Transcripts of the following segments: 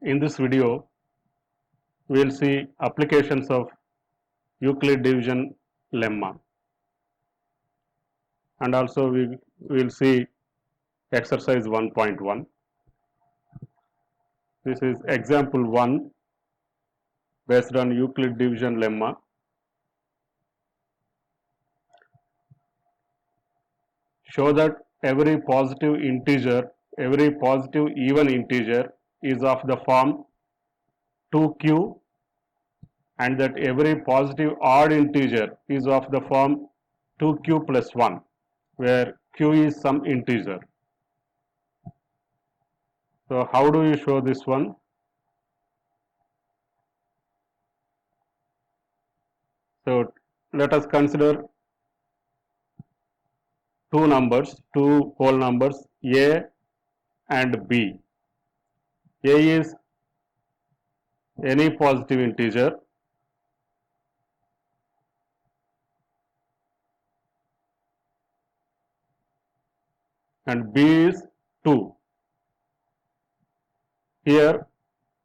In this video, we will see applications of Euclid division lemma, and also we will see exercise 1.1. This is example 1 based on Euclid division lemma. Show that every positive even integer is of the form 2q, and that every positive odd integer is of the form 2q plus 1, where q is some integer. So how do you show this one? So let us consider two whole numbers, a and b. A is any positive integer, and b is 2. Here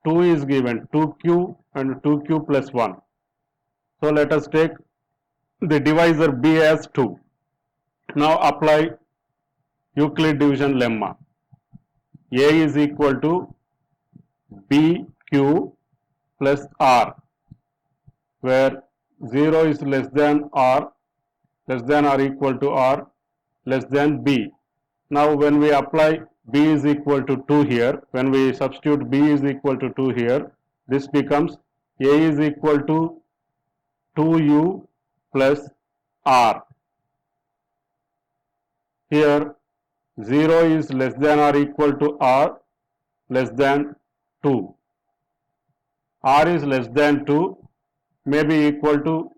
2 is given, 2q and 2q plus 1. So let us take the divisor b as 2. Now apply Euclid division lemma. A is equal to bq plus r, where 0 is less than or equal to r, less than b. Now when we apply b is equal to 2 here, when we substitute b is equal to 2 here, this becomes a is equal to 2u plus r. Here 0 is less than or equal to r, less than 2. R is less than 2, may be equal to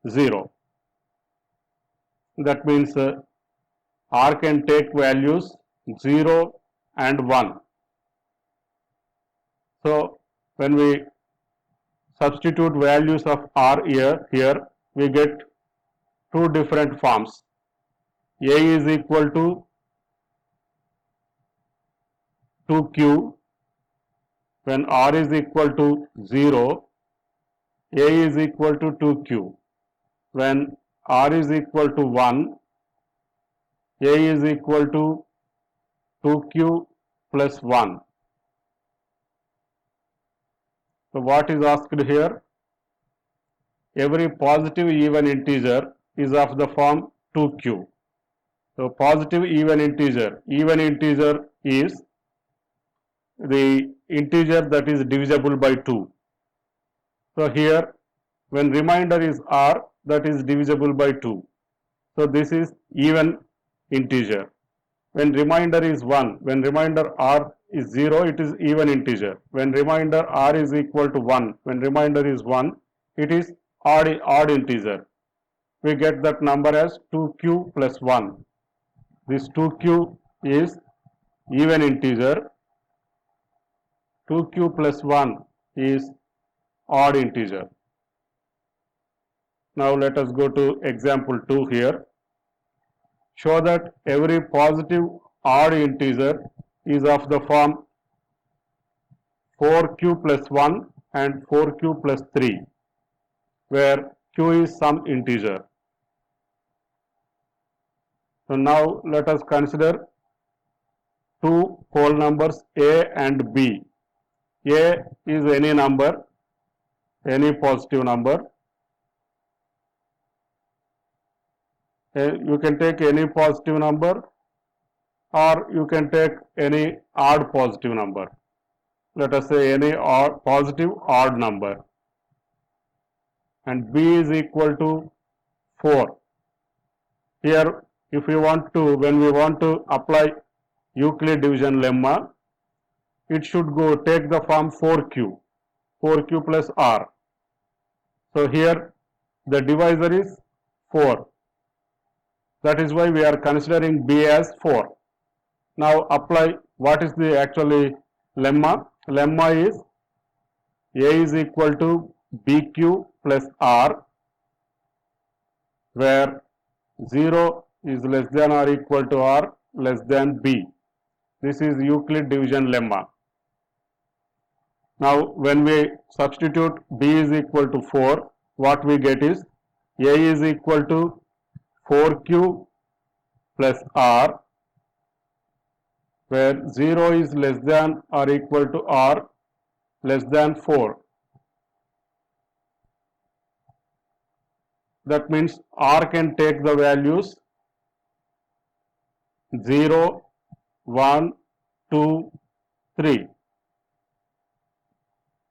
0. That means R can take values 0 and 1. So when we substitute values of R here we get two different forms. A is equal to 2q when R is equal to 0, A is equal to 2q. When R is equal to 1, A is equal to 2q plus 1. So what is asked here? Every positive even integer is of the form 2q. So positive even integer is the integer that is divisible by 2. So here when remainder is r, that is divisible by 2. So this is even integer. When remainder is 1, when remainder r is 0, it is even integer. When remainder r is equal to 1, when remainder is 1, it is odd integer. We get that number as 2q plus 1. This 2q is even integer, 2q plus 1 is odd integer. Now let us go to example 2 here. Show that every positive odd integer is of the form 4q plus 1 and 4q plus 3, where q is some integer. So now let us consider two whole numbers a and b. A is any number, any positive number. You can take any positive number or you can take any odd positive number. Let us say any positive odd number. And b is equal to 4. Here if we want to, when we want to apply Euclid division lemma, it should take the form 4q plus r. So here the divisor is 4. That is why we are considering b as 4. Now apply what is the actually lemma. Lemma is a is equal to bq plus r, where 0 is less than or equal to r, less than b. This is Euclid division lemma. Now when we substitute B is equal to 4, what we get is A is equal to 4Q plus R, where 0 is less than or equal to R less than 4. That means R can take the values 0, 1, 2, 3.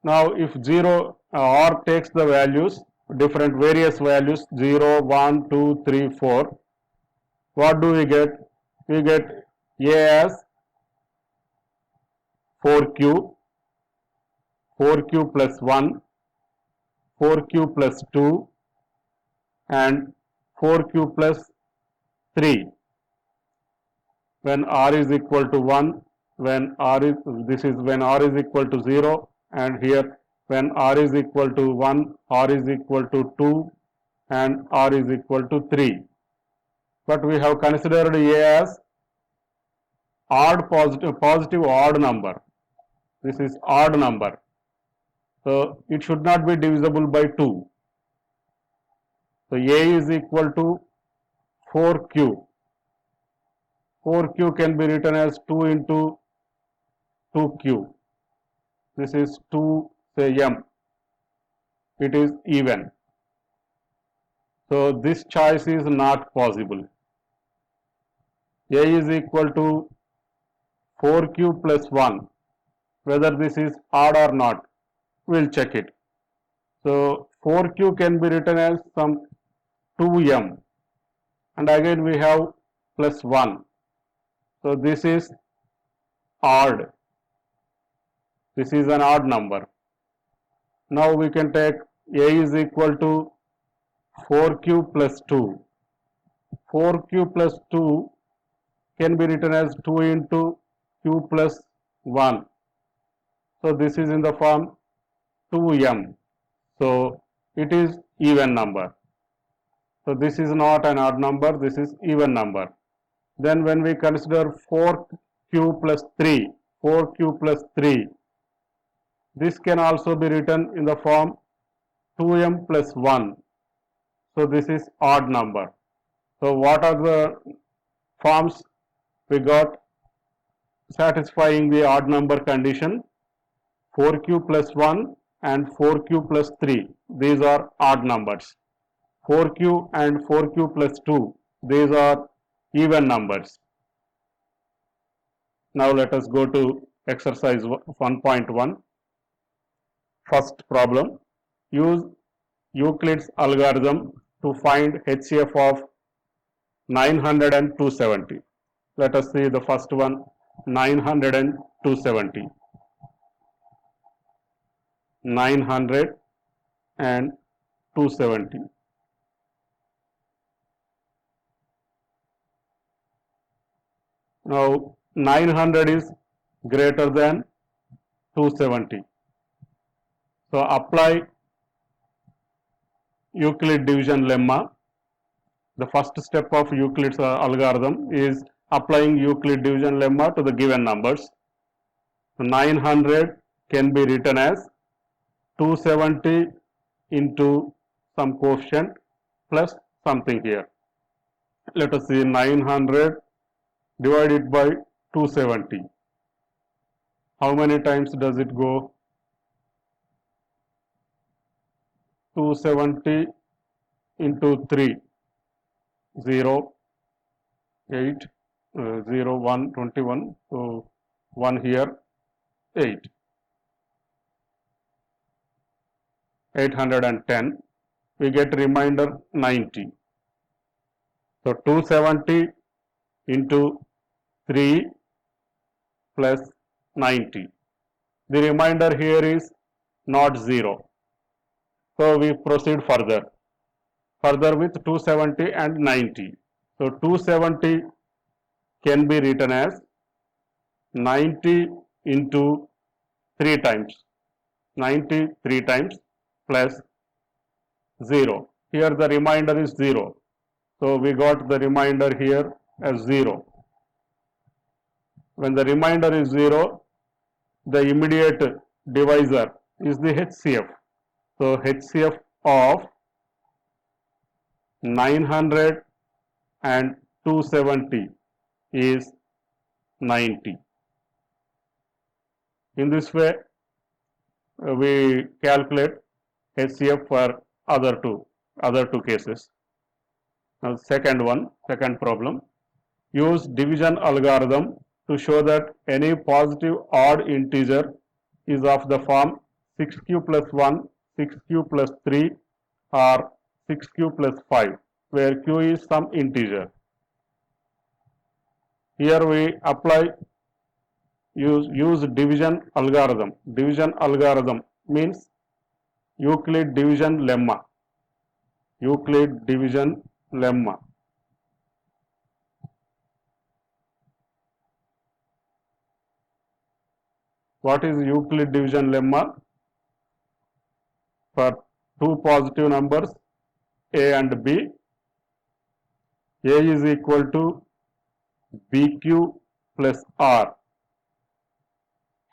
Now if 0 R takes the values, different various values 0, 1, 2, 3, 4, what do we get? We get A as 4Q, 4Q plus 1, 4Q plus 2 and 4Q plus 3. When R is equal to 1, when R is, this is when R is equal to 0, and here when R is equal to 1, R is equal to 2 and R is equal to 3. But we have considered A as positive odd number. This is odd number. So it should not be divisible by 2. So A is equal to 4Q. 4Q can be written as 2 into 2Q. This is 2, say M. It is even. So this choice is not possible. A is equal to 4Q plus 1. Whether this is odd or not, we'll check it. So 4Q can be written as some 2M. And again we have plus 1. So this is odd. This is an odd number. Now we can take A is equal to 4Q plus 2. 4Q plus 2 can be written as 2 into Q plus 1. So this is in the form 2M. So it is even number. So this is not an odd number, this is even number. Then when we consider 4Q plus 3, 4Q plus 3, this can also be written in the form 2M plus 1. So this is odd number. So what are the forms we got satisfying the odd number condition? 4Q plus 1 and 4Q plus 3. These are odd numbers. 4Q and 4Q plus 2. These are even numbers. Now let us go to exercise 1.1. First problem. Use Euclid's algorithm to find HCF of 900 and 270. Let us see the first one, 900 and 270. 900 and 270. Now 900 is greater than 270. So apply Euclid division lemma. The first step of Euclid's algorithm is applying Euclid division lemma to the given numbers. So 900 can be written as 270 into some coefficient plus something here. Let us see 900 divided by 270. How many times does it go? 270 into 3, 0, 8, 0, 1, 21, so 1 here, 8. 810, we get remainder 90. So 270 into 3 plus 90. The remainder here is not 0. So we proceed further with 270 and 90. So 270 can be written as 90 into 3 times, 90 3 times plus 0. Here the remainder is 0. So we got the remainder here as 0. When the remainder is 0, the immediate divisor is the HCF. So HCF of 900 and 270 is 90. In this way, we calculate HCF for other two cases. Now second problem. Use division algorithm to show that any positive odd integer is of the form 6q plus 1, 6q plus 3 or 6q plus 5, where q is some integer. Here we use division algorithm. Division algorithm means Euclid division lemma. Euclid division lemma. What is Euclid division lemma? For two positive numbers a and b, a is equal to bq plus r.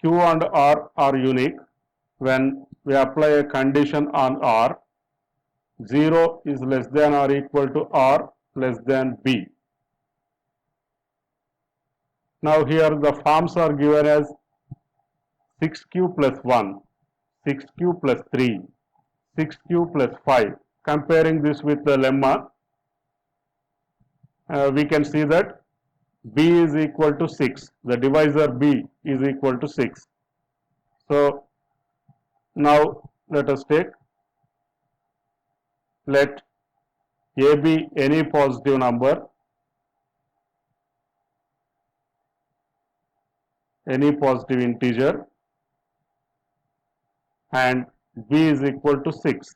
Q and r are unique. When we apply a condition on r, 0 is less than or equal to r less than b. Now here the forms are given as 6q plus 1, 6q plus 3, 6q plus 5. Comparing this with the lemma, we can see that b is equal to 6. The divisor b is equal to 6. So now let us take, let a be any positive number, any positive integer, and b is equal to 6.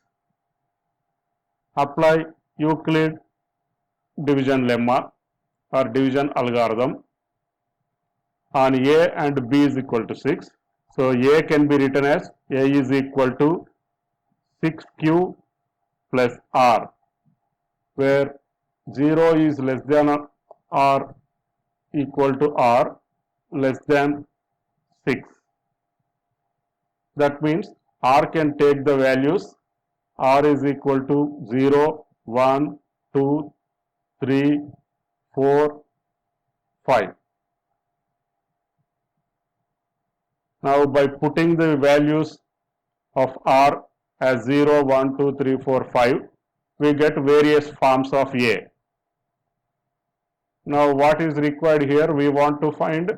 Apply Euclid division lemma or division algorithm on a and b is equal to 6. So a can be written as a is equal to 6q plus r, where 0 is less than or equal to r less than 6. That means r can take the values r is equal to 0, 1, 2, 3, 4, 5. Now by putting the values of r as 0, 1, 2, 3, 4, 5, we get various forms of a. Now what is required here? We want to find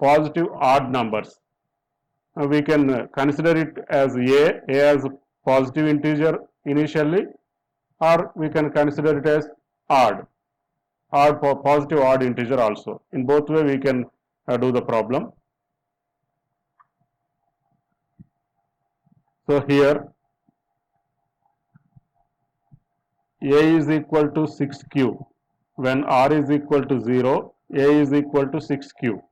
positive odd numbers. Now we can consider it as a as positive integer initially, or we can consider it as positive odd integer also. In both way we can do the problem. So here a is equal to 6q. When r is equal to 0, a is equal to 6q.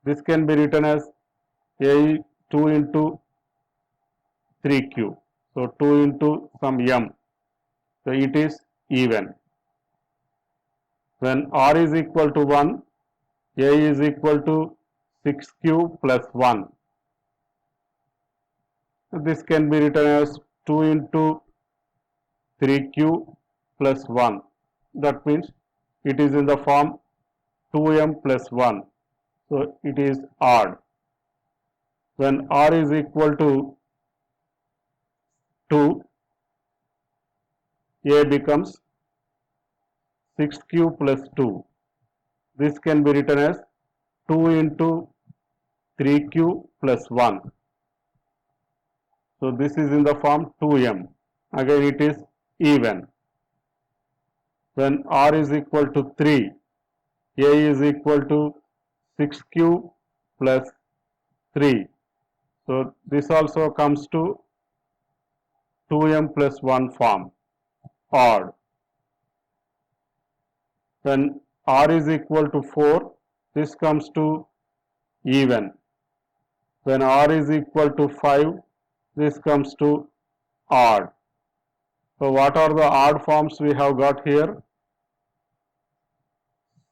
This can be written as a 2 into 3q. So 2 into some m. So it is even. When r is equal to 1, a is equal to 6q plus 1. This can be written as 2 into 3q plus 1. That means it is in the form 2m plus 1. So it is odd. When r is equal to 2, a becomes 6q plus 2. This can be written as 2 into 3q plus 1. So this is in the form 2m. Again it is even. When r is equal to 3, a is equal to 6q plus 3. So this also comes to 2m plus 1 form, odd. When r is equal to 4, this comes to even. When r is equal to 5, this comes to odd. So what are the odd forms we have got here?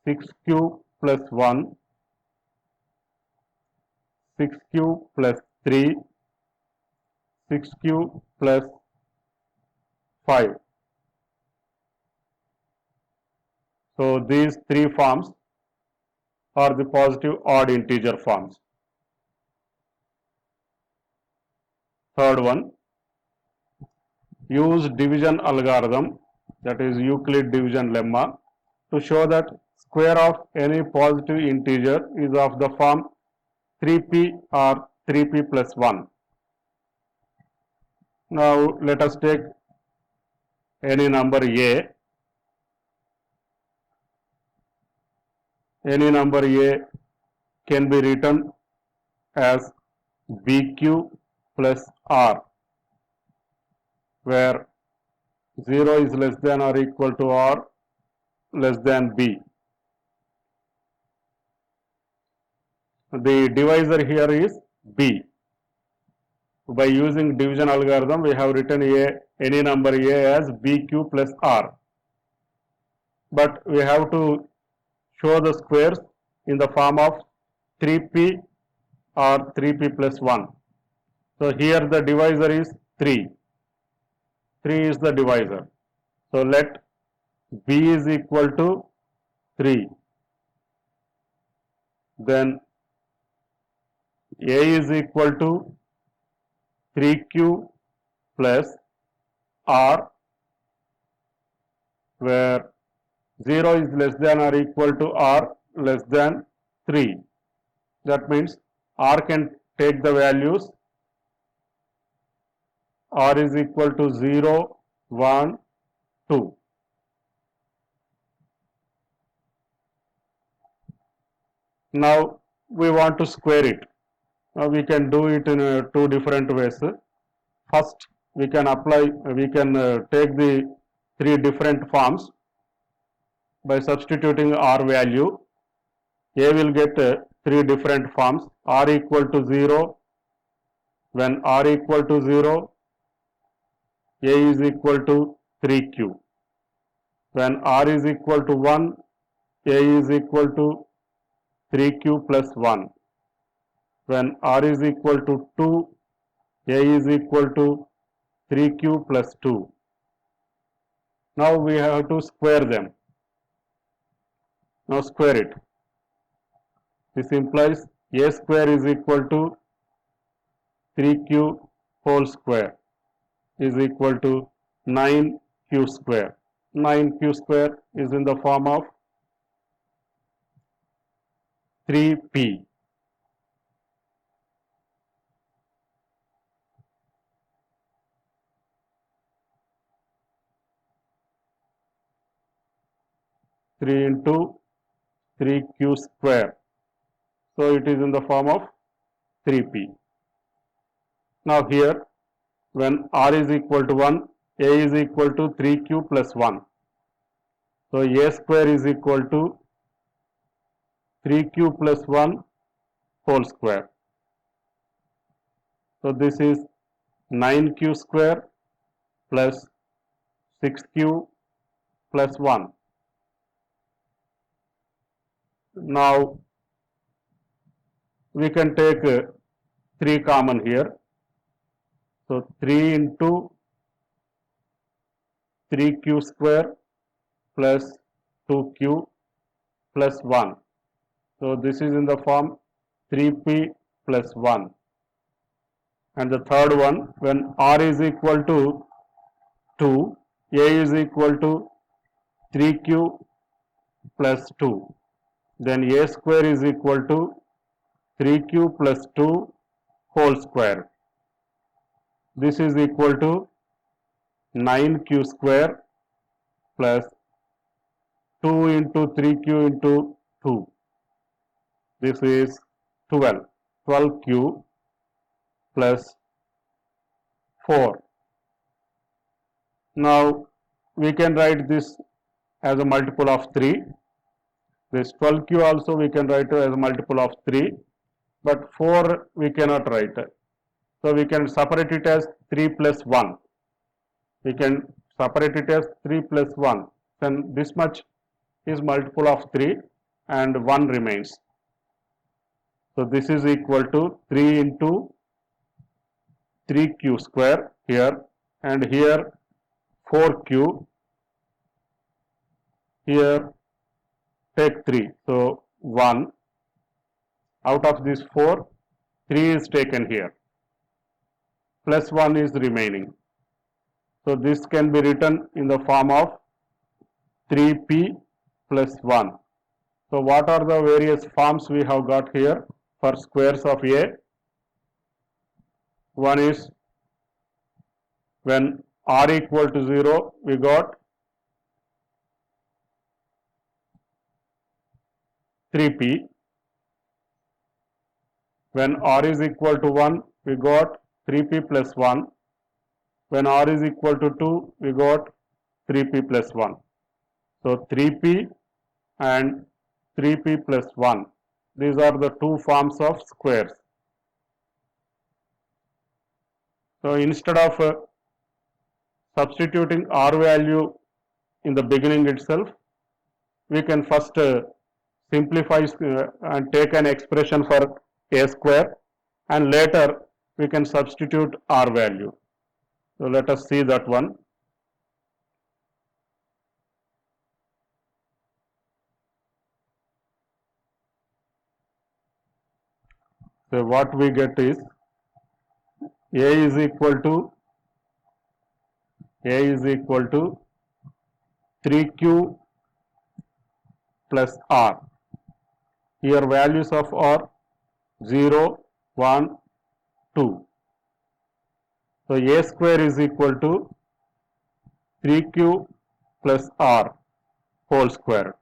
6q plus 1, 6q plus 3, 6q plus 5. So these three forms are the positive odd integer forms. Third one, use division algorithm, that is Euclid division lemma, to show that square of any positive integer is of the form 3p or 3p plus 1. Now let us take any number a. Any number a can be written as bq plus r, where 0 is less than or equal to r less than b. The divisor here is b. By using division algorithm, we have written any number a as bq plus r. But we have to show the squares in the form of 3p or 3p plus 1. So here the divisor is 3. 3 is the divisor. So let b is equal to 3. Then a is equal to 3q plus r, where 0 is less than or equal to r less than 3. That means r can take the values r is equal to 0, 1, 2. Now we want to square it. Now we can do it in two different ways. First, we can take the three different forms by substituting r value. A will get three different forms. R equal to 0, when r equal to 0, a is equal to 3q. When r is equal to 1, a is equal to 3q plus 1. When r is equal to 2, a is equal to 3q plus 2. Now we have to square them. Now square it. This implies a square is equal to 3q whole square is equal to 9q square. 9q square is in the form of 3p. Three into 3q square. So it is in the form of 3p. Now here, when r is equal to 1, a is equal to 3q plus 1. So a square is equal to 3q plus 1 whole square. So this is 9q square plus 6q plus 1. Now we can take 3 common here. So 3 into 3q square plus 2q plus 1. So this is in the form 3p plus 1. And the third one, when r is equal to 2, a is equal to 3q plus 2. Then a square is equal to 3q plus 2 whole square. This is equal to 9q square plus 2 into 3q into 2. This is 12. 12q plus 4. Now we can write this as a multiple of 3. This 12q also we can write as a multiple of 3. But 4 we cannot write. So we can separate it as 3 plus 1. We can separate it as 3 plus 1. Then this much is multiple of 3 and 1 remains. So this is equal to 3 into 3q square here, and here 4q, here take 3. So 1 out of this 4, 3 is taken here, plus 1 is remaining. So this can be written in the form of 3p plus 1. So what are the various forms we have got here for squares of a? One is when r equal to 0, we got 3p. When r is equal to 1, we got 3p plus 1. When r is equal to 2, we got 3p plus 1. So 3p and 3p plus 1. These are the two forms of squares. So instead of substituting r value in the beginning itself, we can first simplify and take an expression for a square, and later we can substitute r value. So let us see that one. So what we get is a is equal to 3q plus r. Here values of r 0, 1, 2. So a square is equal to 3q plus r whole square.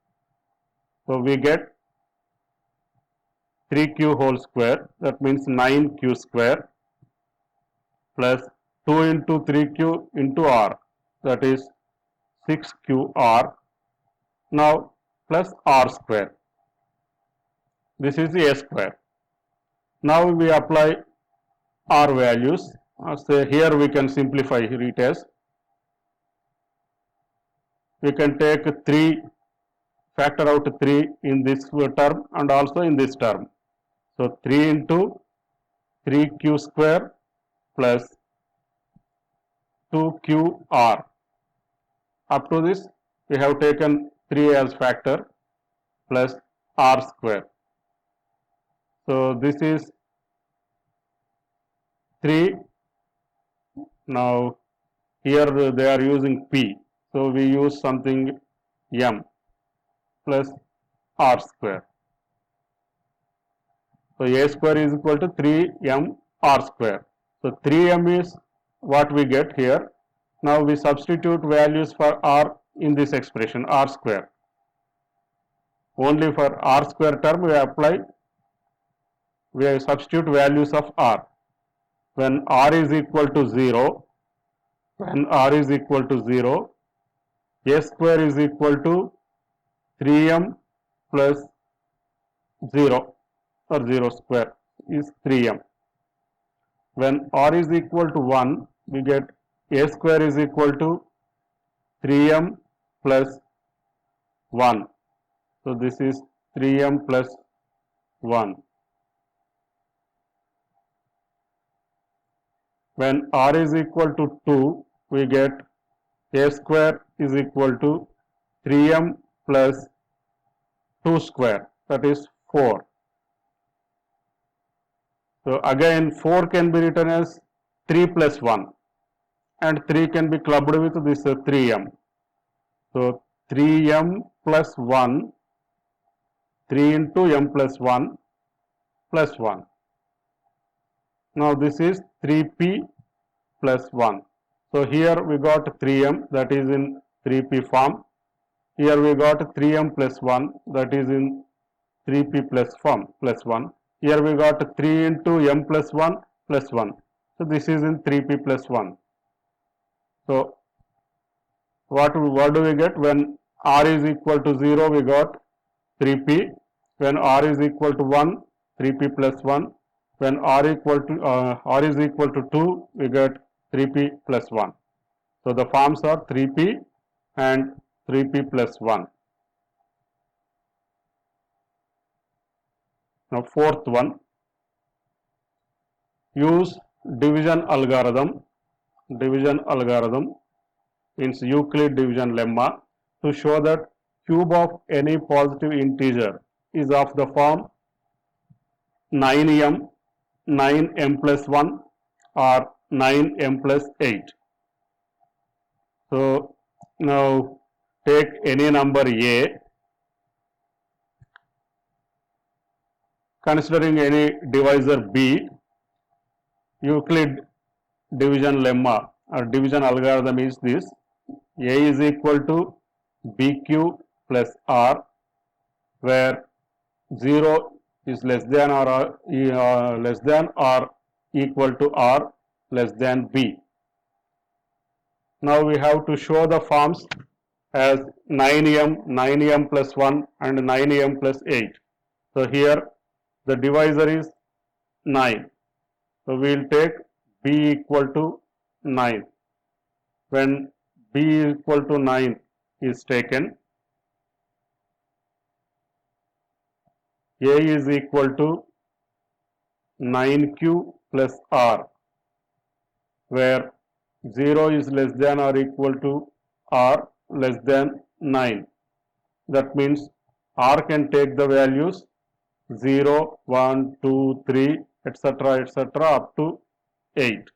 So we get 3q whole square, that means 9q square, plus 2 into 3q into r, that is 6qr. Now plus r square. This is a square. Now we apply r values. Say here we can simplify it as, we can take 3, factor out 3 in this term and also in this term. So 3 into 3q square plus 2qr. Up to this we have taken 3 as factor plus r square. So this is 3. Now here they are using p, so we use something m plus r square. So a square is equal to 3m r square. So 3m is what we get here. Now we substitute values for r in this expression, r square. Only for r square term we substitute values of r. When r is equal to 0, a square is equal to 3m plus 0, or 0 square is 3m. When r is equal to 1, we get a square is equal to 3m plus 1. So this is 3m plus 1. When r is equal to 2, we get a square is equal to 3m plus 2 square, that is 4. So again 4 can be written as 3 plus 1, and 3 can be clubbed with this 3m. So 3m plus 1, 3 into m plus 1 plus 1. Now this is 3p plus 1. So here we got 3m, that is in 3p form. Here we got 3m plus 1, that is in 3p plus form plus 1. Here we got 3 into m plus 1 plus 1. So this is in 3p plus 1. So what do we get? When r is equal to 0, we got 3p. When r is equal to 1, 3p plus 1. When r is equal to 2, we get 3p plus 1. So the forms are 3p and 3p plus 1. Now fourth one, use division algorithm means Euclid division lemma to show that cube of any positive integer is of the form 9m 9m plus 1 or 9m plus 8. So now take any number a, considering any divisor b. Euclid division lemma or division algorithm is this: a is equal to bq plus r, where 0 is less than or equal to r less than b. Now we have to show the forms as 9m plus 1 and 9m plus 8. So here the divisor is 9. So we will take b equal to 9. When b equal to 9 is taken, a is equal to 9q plus r, where 0 is less than or equal to r less than 9. That means r can take the values 0, 1, 2, 3, etc. up to 8.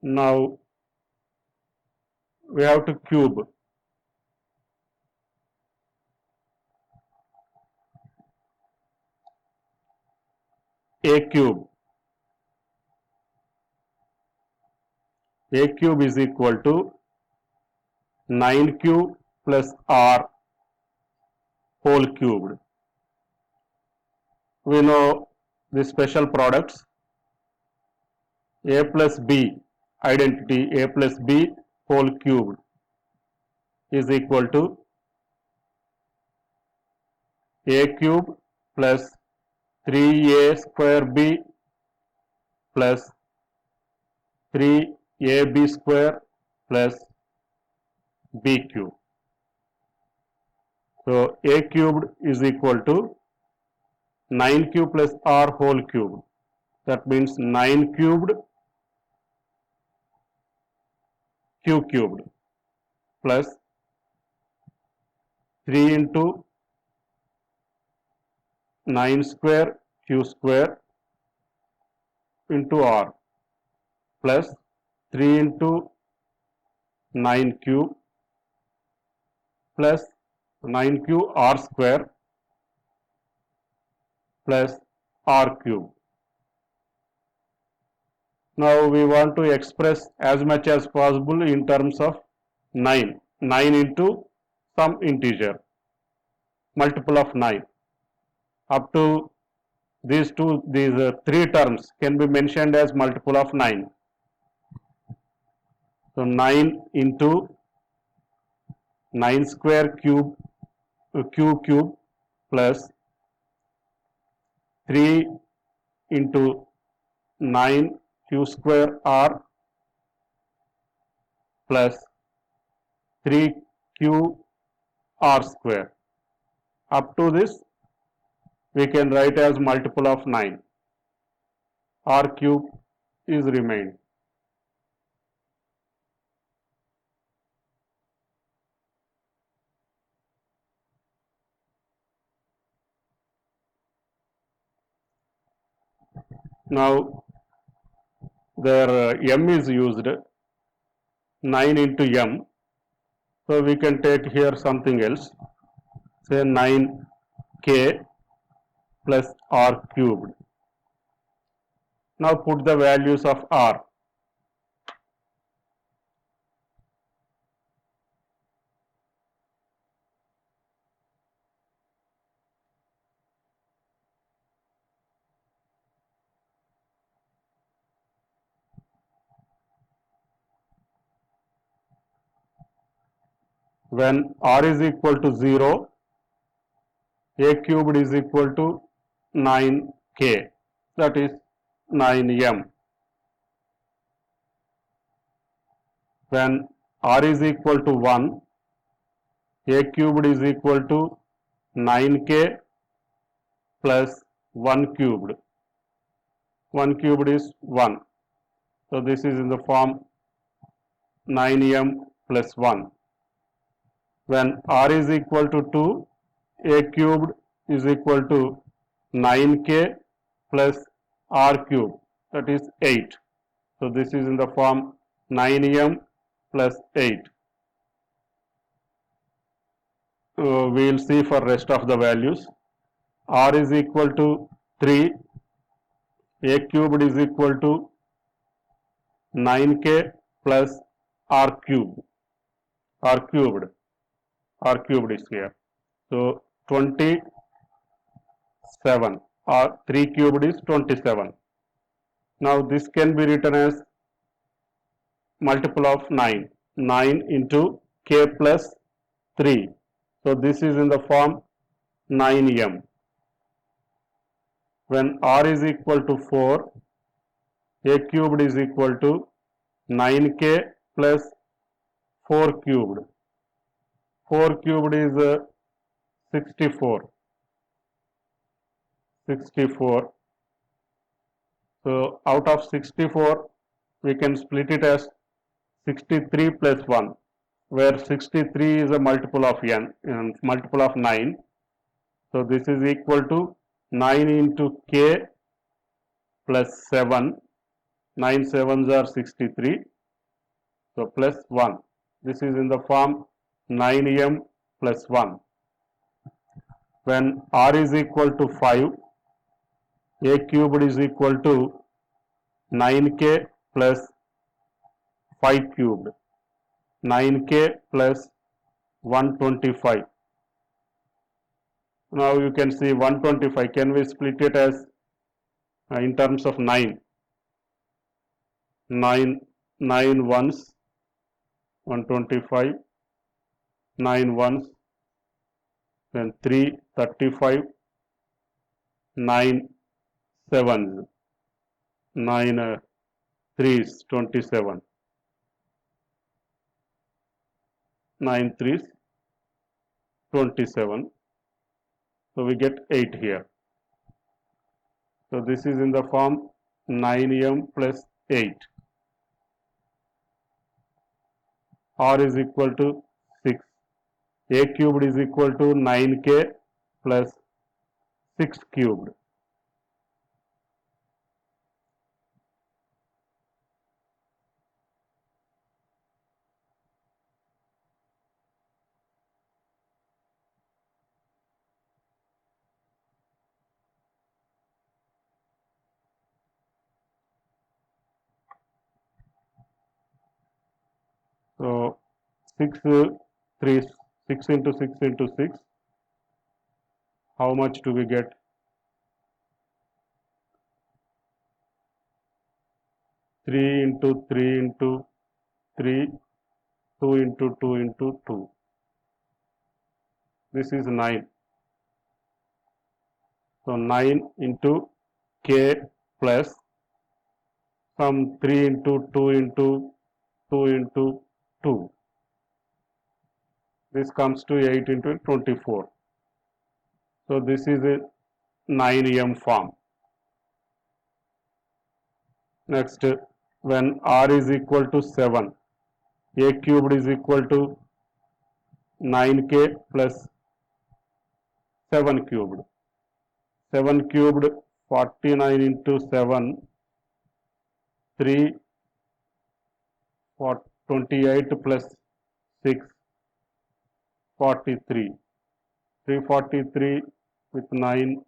Now we have to cube. A cube is equal to 9q plus r whole cubed. We know the special products. A plus b identity, a plus b whole cubed is equal to a cube plus 3a square b plus 3ab square plus b cube. So a cubed is equal to 9q plus r whole cubed. That means 9 cubed q cubed plus 3 into 9 square q square into r plus 3 into 9 cube plus 9q r square plus r cube. Now we want to express as much as possible in terms of 9. 9 into some integer, multiple of 9. Up to these three terms can be mentioned as multiple of 9. So 9 into 9 square cube cube plus 3 into 9 q square r plus 3q r square. Up to this we can write as multiple of 9. R cube is remained. Now there m is used, 9 into m. So we can take here something else, say 9k plus r cubed. Now put the values of r. When r is equal to 0, a cubed is equal to 9k, that is 9m. When r is equal to 1, a cubed is equal to 9k plus 1 cubed. 1 cubed is 1. So this is in the form 9m plus 1. When r is equal to 2, a cubed is equal to 9k plus r cube, that is 8. So this is in the form 9m plus 8. We will see for rest of the values. R is equal to 3, a cubed is equal to 9k plus r cube. R cubed is here. So 27, or 3 cubed is 27. Now this can be written as multiple of 9. 9 into k plus 3. So this is in the form 9m. When r is equal to 4, a cubed is equal to 9k plus 4 cubed. 4 cubed is 64. 64. So out of 64, we can split it as 63 plus 1, where 63 is a multiple of n, multiple of 9. So this is equal to 9 into k plus 7. 9 sevens are 63. So plus 1. This is in the form 9m plus 1. When r is equal to 5, a cubed is equal to 9k plus 5 cubed. 9k plus 125. Now you can see 125. Can we split it as in terms of 9? 9 ones, 125. 9 ones, then 3, 35. 9 sevens. 9 threes, 27. 9 threes, 27. So we get 8 here. So this is in the form 9m plus 8. R is equal to 6. A cubed is equal to 9k plus 6 cubed. So 6 3 6 into 6 into 6. How much do we get? 3 into 3 into 3, 2 into 2 into 2. This is 9. So 9 into k plus some 3 into 2 into 2 into 2. This comes to 8 into 24. So this is a 9m form. Next, when r is equal to 7, a cubed is equal to 9k plus 7 cubed. 7 cubed, 49 into 7, 3, 28 plus 6, 43. 343 with 9,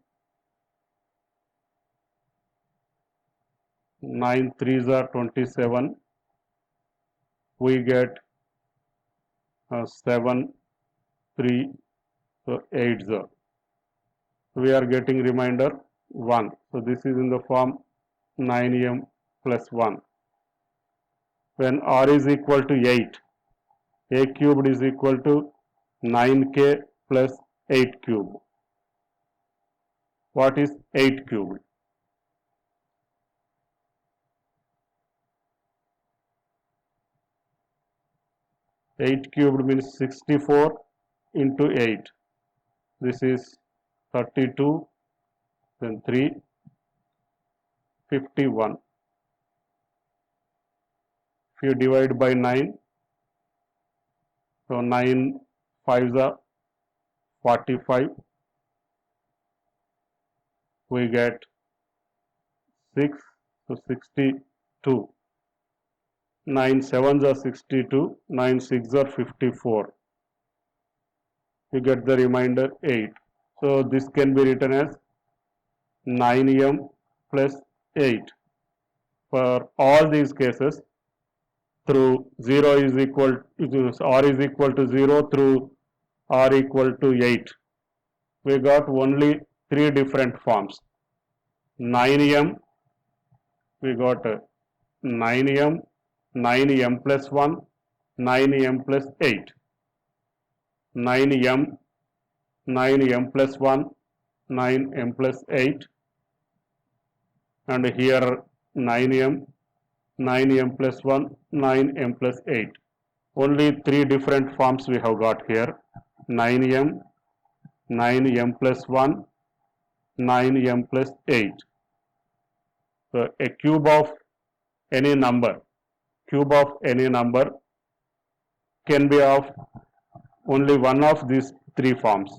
9 threes are 27. We get 7, 3, so 8 are. We are getting remainder 1. So this is in the form 9m plus 1. When r is equal to 8, a cubed is equal to 9k plus 8 cubed. What is 8 cubed? 8 cubed means 64 into 8. This is 32, then 3, 51. If you divide by 9, so 9 5s are 45. We get 6, so 62. 9 sevens are 62, 9 6 are 54. You get the remainder 8. So this can be written as 9m plus 8. For all these cases, through 0 is equal to r is equal to 0 through r equal to 8. We got only three different forms. 9m, we got 9m, 9m plus 1, 9m plus 8. 9m, 9m plus 1, 9m plus 8, and here 9m, 9m plus 1, 9m plus 8. Only three different forms we have got here. 9m, 9m plus 1, 9m plus 8. So a cube of any number can be of only one of these three forms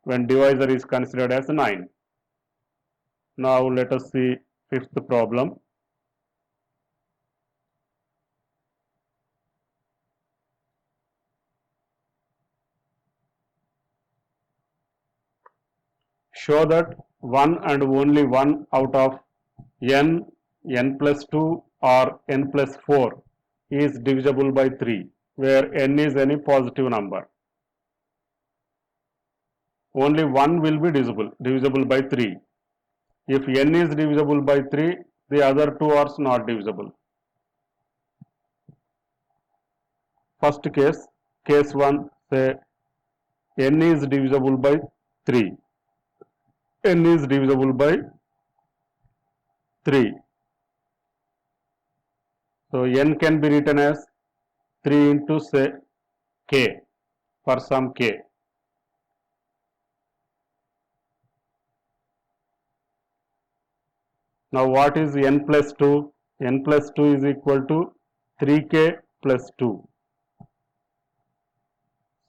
when divisor is considered as 9. Now let us see fifth problem. Show that one and only one out of n, n plus 2 or n plus 4 is divisible by 3, where n is any positive number. Only one will be divisible by 3. If n is divisible by 3, the other two are not divisible. First case, case 1, say n is divisible by 3. N is divisible by 3. So n can be written as 3 into say k for some k. Now what is n plus 2? N plus 2 is equal to 3k plus 2.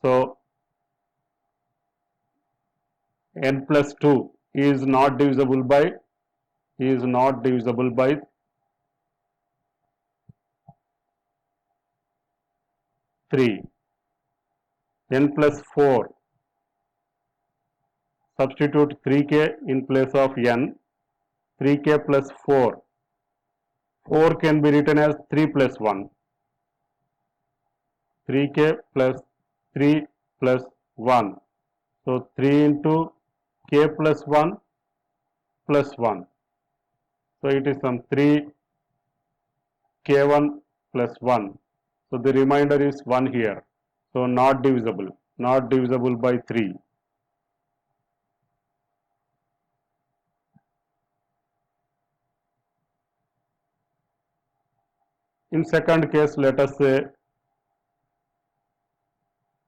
So n plus 2 is not divisible by 3. N plus 4, substitute 3k in place of n. 3k plus 4. 4 can be written as 3 plus 1. 3k plus 3 plus 1. So 3 into k plus 1 plus 1. So it is some 3 k1 plus 1. So the remainder is 1 here. So not divisible by 3. In second case, let us say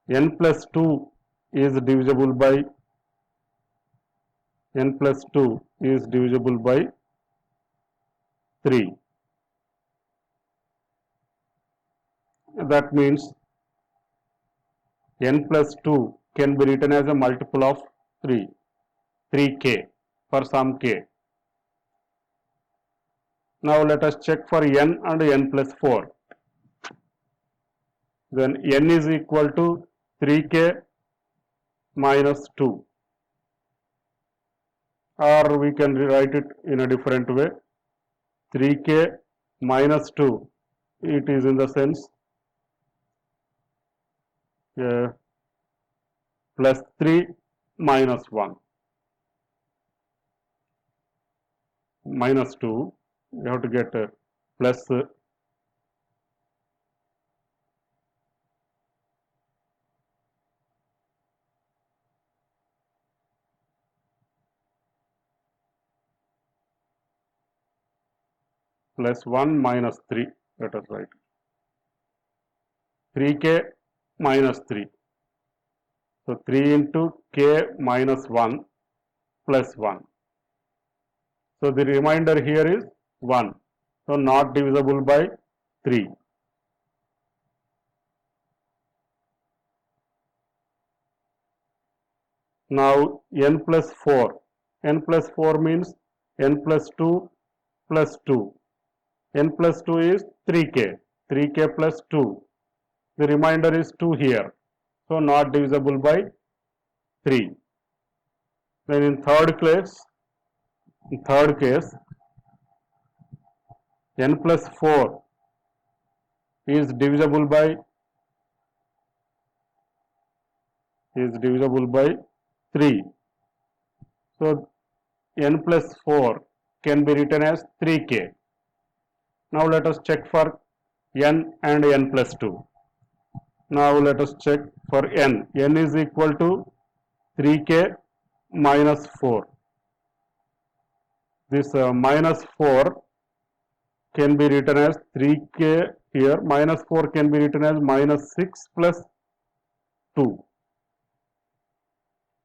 n plus 2 is divisible by 3. That means n plus 2 can be written as a multiple of 3, 3k for some k. Now let us check for n and n plus 4. Then n is equal to 3k minus 2, or we can rewrite it in a different way. 3k minus 2, it is in the sense plus 3 minus 1. Minus 2, you have to get plus plus 1 minus 3, let us write. 3k minus 3. So 3 into k minus 1 plus 1. So the remainder here is 1. So not divisible by 3. Now n plus 4. N plus 4 means n plus 2 plus 2. N plus 2 is 3k. 3k plus 2. The remainder is 2 here. So not divisible by 3. Then in third case, n plus 4 is divisible by 3. So n plus 4 can be written as 3k. Now let us check for n and n plus 2. Now let us check for n. N is equal to 3k minus 4. This minus 4 can be written as 3k here. Minus 4 can be written as minus 6 plus 2.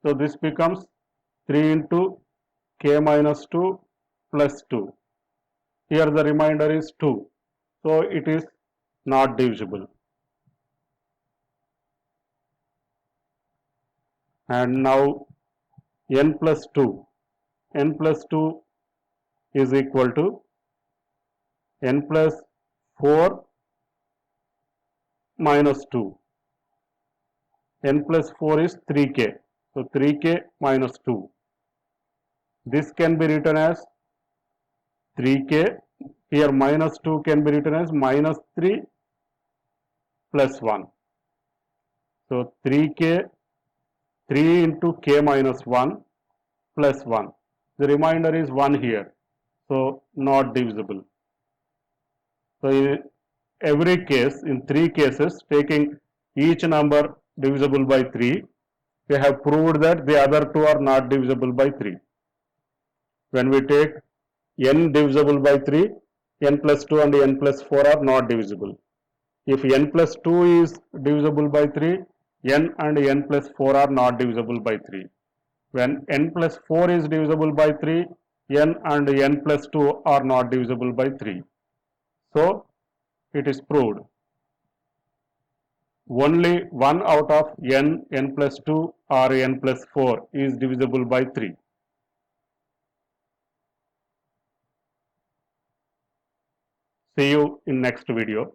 So this becomes 3 into k minus 2 plus 2. Here the remainder is 2. So it is not divisible. And now n plus 2. N plus 2 is equal to n plus 4 minus 2. N plus 4 is 3k. So 3k minus 2. This can be written as 3k. Here minus 2 can be written as minus 3 plus 1. So 3k, 3 into k minus 1 plus 1. The remainder is 1 here. So not divisible. So in every case, in 3 cases, taking each number divisible by 3, we have proved that the other two are not divisible by 3. When we take n divisible by 3, n plus 2 and n plus 4 are not divisible. If n plus 2 is divisible by 3, n and n plus 4 are not divisible by 3. When n plus 4 is divisible by 3, n and n plus 2 are not divisible by 3. So, it is proved. Only 1 out of n, n plus 2 or n plus 4 is divisible by 3. See you in next video.